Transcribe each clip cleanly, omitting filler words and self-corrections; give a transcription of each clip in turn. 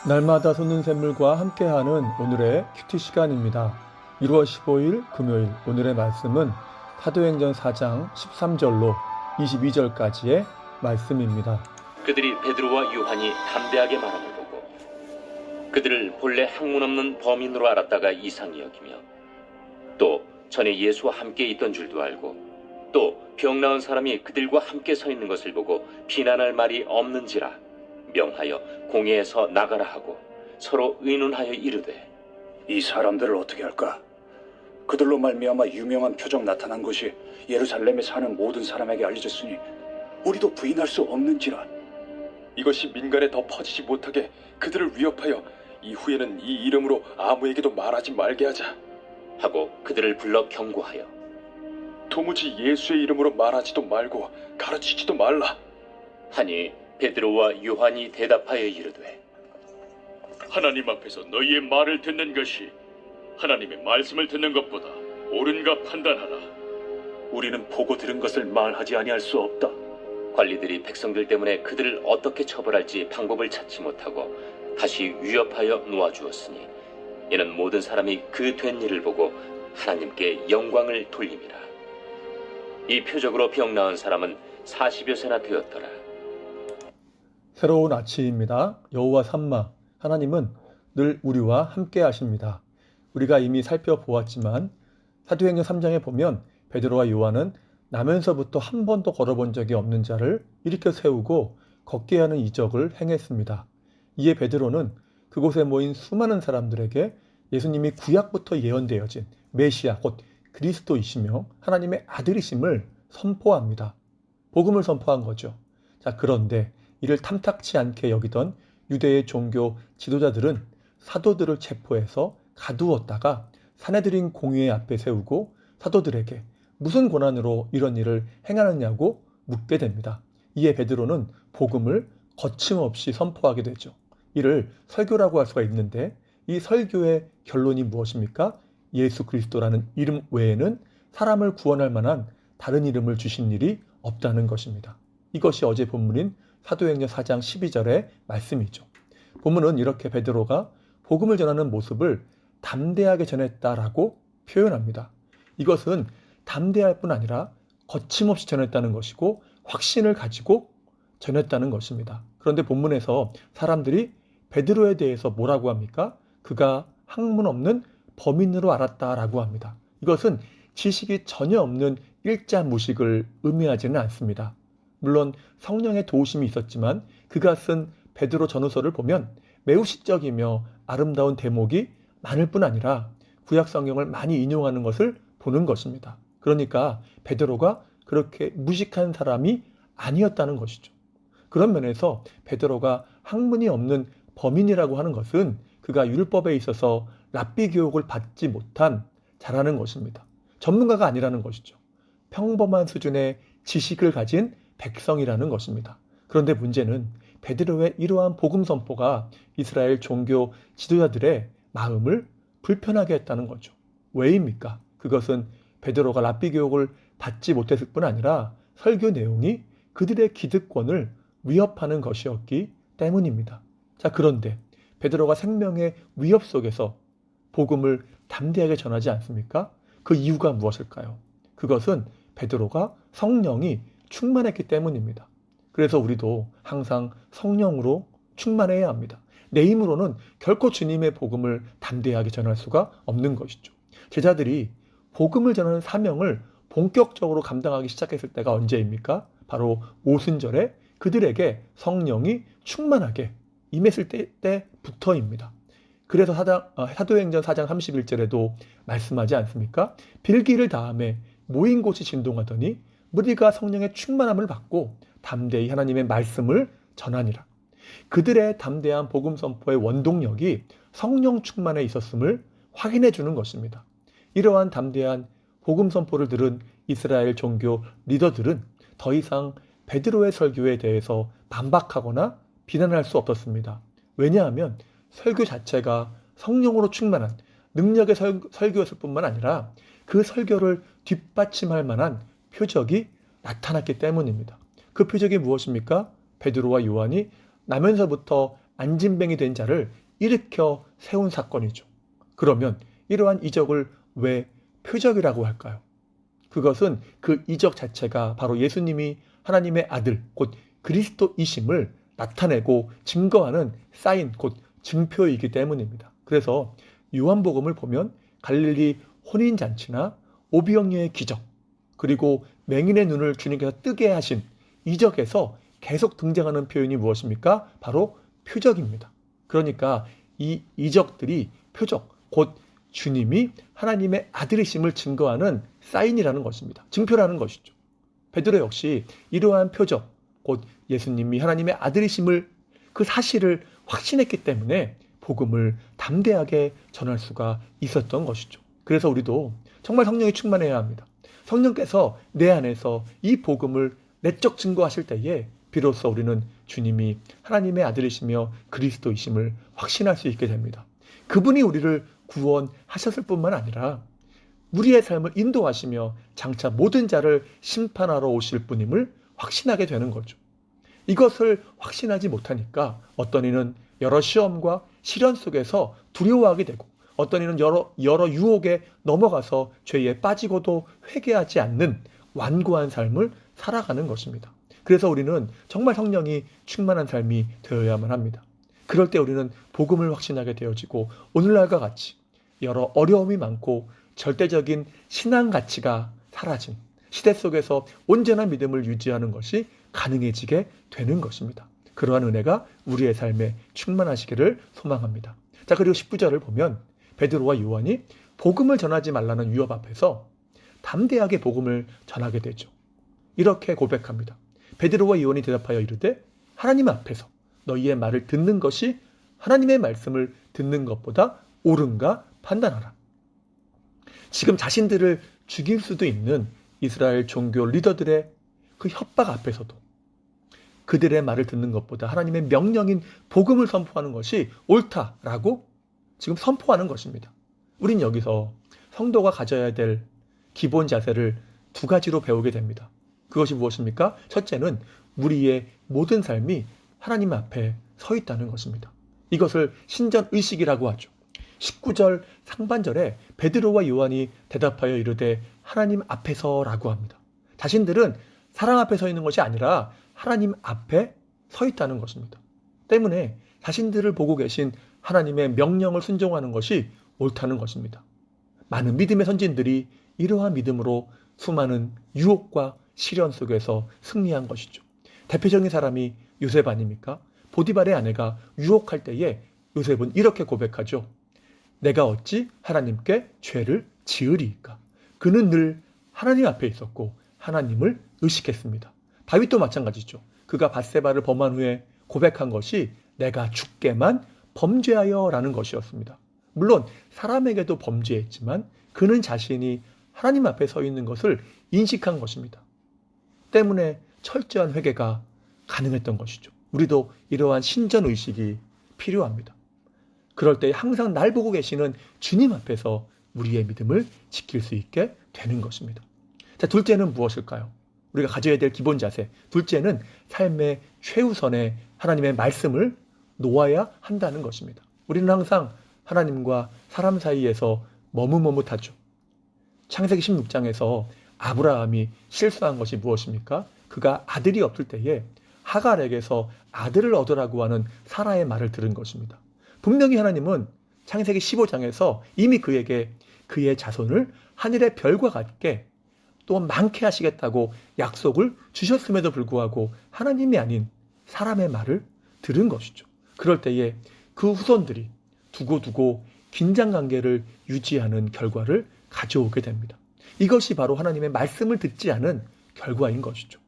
날마다 솟는 샘물과 함께하는 오늘의 큐티 시간입니다. 1월 15일 금요일 오늘의 말씀은 사도행전 4장 13절로 22절까지의 말씀입니다. 그들이 베드로와 요한이 담대하게 말함을 보고 그들을 본래 학문 없는 범인으로 알았다가 이상히 여기며 또 전에 예수와 함께 있던 줄도 알고 또 병 나은 사람이 그들과 함께 서 있는 것을 보고 비난할 말이 없는지라 명하여 공회에서 나가라 하고 서로 의논하여 이르되 이 사람들을 어떻게 할까? 그들로 말미암아 유명한 표적 나타난 것이 예루살렘에 사는 모든 사람에게 알려졌으니 우리도 부인할 수 없는지라. 이것이 민간에 더 퍼지지 못하게 그들을 위협하여 이후에는 이 이름으로 아무에게도 말하지 말게 하자. 하고 그들을 불러 경고하여 도무지 예수의 이름으로 말하지도 말고 가르치지도 말라. 하니 베드로와 요한이 대답하여 이르되 하나님 앞에서 너희의 말을 듣는 것이 하나님의 말씀을 듣는 것보다 옳은가 판단하라. 우리는 보고 들은 것을 말하지 아니할 수 없다. 관리들이 백성들 때문에 그들을 어떻게 처벌할지 방법을 찾지 못하고 다시 위협하여 놓아주었으니 이는 모든 사람이 그 된 일을 보고 하나님께 영광을 돌림이라. 이 표적으로 병 나은 사람은 40여 세나 되었더라. 새로운 아침입니다. 여호와 삼마 하나님은 늘 우리와 함께 하십니다. 우리가 이미 살펴보았지만 사도행전 3장에 보면 베드로와 요한은 나면서부터 한 번도 걸어본 적이 없는 자를 일으켜 세우고 걷게 하는 이적을 행했습니다. 이에 베드로는 그곳에 모인 수많은 사람들에게 예수님이 구약부터 예언되어진 메시아 곧 그리스도이시며 하나님의 아들이심을 선포합니다. 복음을 선포한 거죠. 자, 그런데 이를 탐탁치 않게 여기던 유대의 종교 지도자들은 사도들을 체포해서 가두었다가 사내들인 공회 앞에 세우고 사도들에게 무슨 권한으로 이런 일을 행하느냐고 묻게 됩니다. 이에 베드로는 복음을 거침없이 선포하게 되죠. 이를 설교라고 할 수가 있는데 이 설교의 결론이 무엇입니까? 예수 그리스도라는 이름 외에는 사람을 구원할 만한 다른 이름을 주신 일이 없다는 것입니다. 이것이 어제 본문인 사도행전 4장 12절의 말씀이죠. 본문은 이렇게 베드로가 복음을 전하는 모습을 담대하게 전했다라고 표현합니다. 이것은 담대할 뿐 아니라 거침없이 전했다는 것이고 확신을 가지고 전했다는 것입니다. 그런데 본문에서 사람들이 베드로에 대해서 뭐라고 합니까? 그가 학문 없는 범인으로 알았다라고 합니다. 이것은 지식이 전혀 없는 일자무식을 의미하지는 않습니다. 물론 성령의 도우심이 있었지만 그가 쓴 베드로 전후서를 보면 매우 시적이며 아름다운 대목이 많을 뿐 아니라 구약 성경을 많이 인용하는 것을 보는 것입니다. 그러니까 베드로가 그렇게 무식한 사람이 아니었다는 것이죠. 그런 면에서 베드로가 학문이 없는 범인이라고 하는 것은 그가 율법에 있어서 랍비 교육을 받지 못한 자라는 것입니다. 전문가가 아니라는 것이죠. 평범한 수준의 지식을 가진 백성이라는 것입니다. 그런데 문제는 베드로의 이러한 복음 선포가 이스라엘 종교 지도자들의 마음을 불편하게 했다는 거죠. 왜입니까? 그것은 베드로가 랍비 교육을 받지 못했을 뿐 아니라 설교 내용이 그들의 기득권을 위협하는 것이었기 때문입니다. 자, 그런데 베드로가 생명의 위협 속에서 복음을 담대하게 전하지 않습니까? 그 이유가 무엇일까요? 그것은 베드로가 성령이 충만했기 때문입니다. 그래서 우리도 항상 성령으로 충만해야 합니다. 내 힘으로는 결코 주님의 복음을 담대하게 전할 수가 없는 것이죠. 제자들이 복음을 전하는 사명을 본격적으로 감당하기 시작했을 때가 언제입니까? 바로 오순절에 그들에게 성령이 충만하게 임했을 때부터입니다. 그래서 사도행전 4장 31절에도 말씀하지 않습니까? 빌기를 다음에 모인 곳이 진동하더니 무리가 성령의 충만함을 받고 담대히 하나님의 말씀을 전하니라. 그들의 담대한 복음 선포의 원동력이 성령 충만에 있었음을 확인해 주는 것입니다. 이러한 담대한 복음 선포를 들은 이스라엘 종교 리더들은 더 이상 베드로의 설교에 대해서 반박하거나 비난할 수 없었습니다. 왜냐하면 설교 자체가 성령으로 충만한 능력의 설교였을 뿐만 아니라 그 설교를 뒷받침할 만한 표적이 나타났기 때문입니다. 그 표적이 무엇입니까? 베드로와 요한이 나면서부터 안진뱅이 된 자를 일으켜 세운 사건이죠. 그러면 이러한 이적을 왜 표적이라고 할까요? 그것은 그 이적 자체가 바로 예수님이 하나님의 아들, 곧 그리스도이심을 나타내고 증거하는 사인, 곧 증표이기 때문입니다. 그래서 요한복음을 보면 갈릴리 혼인잔치나 오병이어의 기적, 그리고 맹인의 눈을 주님께서 뜨게 하신 이적에서 계속 등장하는 표현이 무엇입니까? 바로 표적입니다. 그러니까 이 이적들이 표적, 곧 주님이 하나님의 아들이심을 증거하는 사인이라는 것입니다. 증표라는 것이죠. 베드로 역시 이러한 표적, 곧 예수님이 하나님의 아들이심을 그 사실을 확신했기 때문에 복음을 담대하게 전할 수가 있었던 것이죠. 그래서 우리도 정말 성령이 충만해야 합니다. 성령께서 내 안에서 이 복음을 내적 증거하실 때에 비로소 우리는 주님이 하나님의 아들이시며 그리스도이심을 확신할 수 있게 됩니다. 그분이 우리를 구원하셨을 뿐만 아니라 우리의 삶을 인도하시며 장차 모든 자를 심판하러 오실 분임을 확신하게 되는 거죠. 이것을 확신하지 못하니까 어떤 이는 여러 시험과 시련 속에서 두려워하게 되고, 어떤 이는 여러 유혹에 넘어가서 죄에 빠지고도 회개하지 않는 완고한 삶을 살아가는 것입니다. 그래서 우리는 정말 성령이 충만한 삶이 되어야만 합니다. 그럴 때 우리는 복음을 확신하게 되어지고, 오늘날과 같이 여러 어려움이 많고 절대적인 신앙 가치가 사라진 시대 속에서 온전한 믿음을 유지하는 것이 가능해지게 되는 것입니다. 그러한 은혜가 우리의 삶에 충만하시기를 소망합니다. 자, 그리고 19절을 보면 베드로와 요한이 복음을 전하지 말라는 위협 앞에서 담대하게 복음을 전하게 되죠. 이렇게 고백합니다. 베드로와 요한이 대답하여 이르되 하나님 앞에서 너희의 말을 듣는 것이 하나님의 말씀을 듣는 것보다 옳은가 판단하라. 지금 자신들을 죽일 수도 있는 이스라엘 종교 리더들의 그 협박 앞에서도 그들의 말을 듣는 것보다 하나님의 명령인 복음을 선포하는 것이 옳다라고 지금 선포하는 것입니다. 우린 여기서 성도가 가져야 될 기본 자세를 두 가지로 배우게 됩니다. 그것이 무엇입니까? 첫째는 우리의 모든 삶이 하나님 앞에 서 있다는 것입니다. 이것을 신전의식이라고 하죠. 19절 상반절에 베드로와 요한이 대답하여 이르되 하나님 앞에서라고 합니다. 자신들은 사람 앞에 서 있는 것이 아니라 하나님 앞에 서 있다는 것입니다. 때문에 자신들을 보고 계신 하나님의 명령을 순종하는 것이 옳다는 것입니다. 많은 믿음의 선진들이 이러한 믿음으로 수많은 유혹과 시련 속에서 승리한 것이죠. 대표적인 사람이 요셉 아닙니까? 보디발의 아내가 유혹할 때에 요셉은 이렇게 고백하죠. 내가 어찌 하나님께 죄를 지으리이까? 그는 늘 하나님 앞에 있었고 하나님을 의식했습니다. 다윗도 마찬가지죠. 그가 밧세바를 범한 후에 고백한 것이 내가 주께만 범죄하여 라는 것이었습니다. 물론 사람에게도 범죄했지만 그는 자신이 하나님 앞에 서 있는 것을 인식한 것입니다. 때문에 철저한 회개가 가능했던 것이죠. 우리도 이러한 신전의식이 필요합니다. 그럴 때 항상 날 보고 계시는 주님 앞에서 우리의 믿음을 지킬 수 있게 되는 것입니다. 자, 둘째는 무엇일까요? 우리가 가져야 될 기본 자세. 둘째는 삶의 최우선에 하나님의 말씀을 놓아야 한다는 것입니다. 우리는 항상 하나님과 사람 사이에서 머뭇머뭇하죠. 창세기 16장에서 아브라함이 실수한 것이 무엇입니까? 그가 아들이 없을 때에 하갈에게서 아들을 얻으라고 하는 사라의 말을 들은 것입니다. 분명히 하나님은 창세기 15장에서 이미 그에게 그의 자손을 하늘의 별과 같게 또 많게 하시겠다고 약속을 주셨음에도 불구하고 하나님이 아닌 사람의 말을 들은 것이죠. 그럴 때에 그 후손들이 두고두고 긴장관계를 유지하는 결과를 가져오게 됩니다. 이것이 바로 하나님의 말씀을 듣지 않은 결과인 것이죠.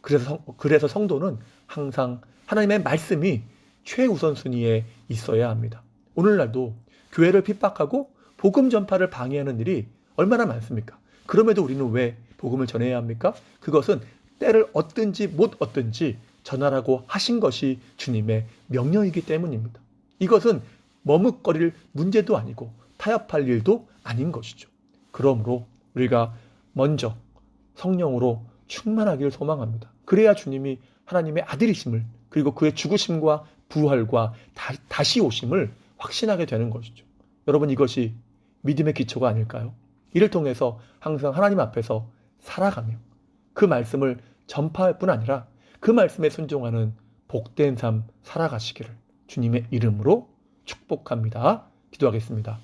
그래서 성도는 항상 하나님의 말씀이 최우선순위에 있어야 합니다. 오늘날도 교회를 핍박하고 복음 전파를 방해하는 일이 얼마나 많습니까? 그럼에도 우리는 왜 복음을 전해야 합니까? 그것은 때를 얻든지 못 얻든지 전하라고 하신 것이 주님의 명령이기 때문입니다. 이것은 머뭇거릴 문제도 아니고 타협할 일도 아닌 것이죠. 그러므로 우리가 먼저 성령으로 충만하기를 소망합니다. 그래야 주님이 하나님의 아들이심을, 그리고 그의 죽으심과 부활과 다시 오심을 확신하게 되는 것이죠. 여러분, 이것이 믿음의 기초가 아닐까요? 이를 통해서 항상 하나님 앞에서 살아가며 그 말씀을 전파할 뿐 아니라 그 말씀에 순종하는 복된 삶 살아가시기를 주님의 이름으로 축복합니다. 기도하겠습니다.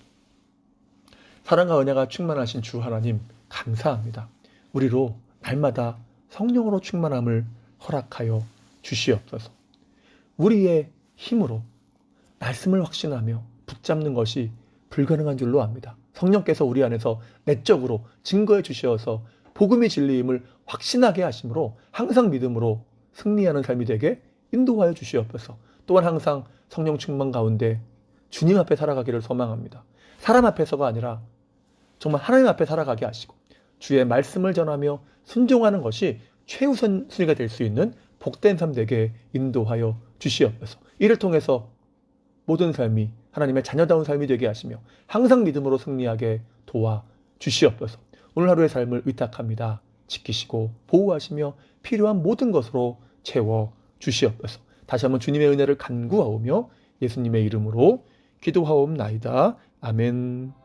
사랑과 은혜가 충만하신 주 하나님, 감사합니다. 우리로 날마다 성령으로 충만함을 허락하여 주시옵소서. 우리의 힘으로 말씀을 확신하며 붙잡는 것이 불가능한 줄로 압니다. 성령께서 우리 안에서 내적으로 증거해 주셔서 복음의 진리임을 확신하게 하심으로 항상 믿음으로 승리하는 삶이 되게 인도하여 주시옵소서. 또한 항상 성령 충만 가운데 주님 앞에 살아가기를 소망합니다. 사람 앞에서가 아니라 정말 하나님 앞에 살아가게 하시고 주의 말씀을 전하며 순종하는 것이 최우선순위가 될 수 있는 복된 삶 되게 인도하여 주시옵소서. 이를 통해서 모든 삶이 하나님의 자녀다운 삶이 되게 하시며 항상 믿음으로 승리하게 도와 주시옵소서. 오늘 하루의 삶을 의탁합니다. 지키시고 보호하시며 필요한 모든 것으로 채워 주시옵소서. 다시 한번 주님의 은혜를 간구하오며 예수님의 이름으로 기도하옵나이다. 아멘.